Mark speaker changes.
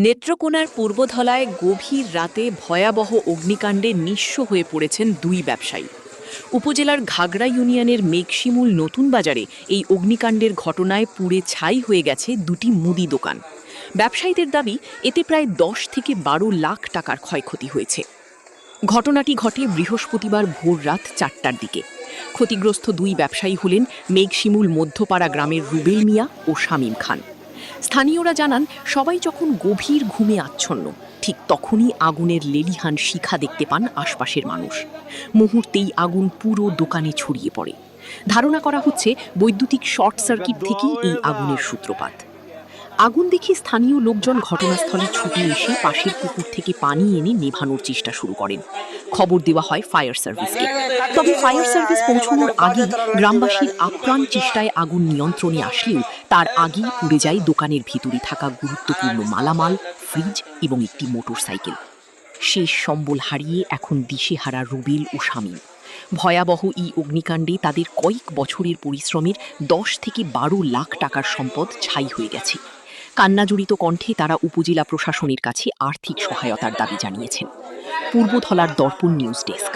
Speaker 1: নেত্রকোনার পূর্বধলায় গভীর রাতে ভয়াবহ অগ্নিকাণ্ডে নিঃস্ব হয়ে পড়েছেন দুই ব্যবসায়ী। উপজেলার ঘাগড়া ইউনিয়নের মেঘশিমুল নতুন বাজারে এই অগ্নিকাণ্ডের ঘটনায় পুড়ে ছাই হয়ে গেছে দুটি মুদি দোকান। ব্যবসায়ীদের দাবি, এতে প্রায় 10 থেকে 12 লাখ টাকার ক্ষয়ক্ষতি হয়েছে। ঘটনাটি ঘটে বৃহস্পতিবার ভোর রাত 4টার দিকে। ক্ষতিগ্রস্ত দুই ব্যবসায়ী হলেন মেঘশিমুল মধ্যপাড়া গ্রামের রুবেল মিয়া ও শামীম খান। স্থানীয়রা জানান, সবাই যখন গভীর ঘুমে আচ্ছন্ন, ঠিক তখনই আগুনের লেলিহান শিখা দেখতে পান আশপাশের মানুষ। মুহূর্তেই আগুন পুরো দোকানে ছড়িয়ে পড়ে। ধারণা করা হচ্ছে বৈদ্যুতিক শর্ট সার্কিট থেকেই এই আগুনের সূত্রপাত। আগুন দেখে স্থানীয় লোকজন ঘটনাস্থলে ছুটে এসে পাশের পুকুর থেকে পানি এনে নেভানোর চেষ্টা শুরু করেন। খবর দেওয়া হয় ফায়ার সার্ভিসকে। তবে ফায়ার সার্ভিস পৌঁছানোর আগে গ্রামবাসীর আপ্রাণ চেষ্টায় আগুন নিয়ন্ত্রণে আসলেও তার আগেই পুড়ে যায় দোকানের ভিতরে থাকা গুরুত্বপূর্ণ মালামাল, ফ্রিজ এবং একটি মোটরসাইকেল। শেষ সম্বল হারিয়ে এখন দিশেহারা রুবেল ও শামীম। ভয়াবহ এই অগ্নিকাণ্ডে তাদের কয়েক বছরের পরিশ্রমের 10 থেকে 12 লাখ টাকার সম্পদ ছাই হয়ে গেছে। কান্নাজড়িত কণ্ঠে তারা উপজেলা প্রশাসনের কাছে আর্থিক সহায়তার দাবি জানিয়েছেন। পূর্বধলার দর্পণ নিউজ ডেস্ক।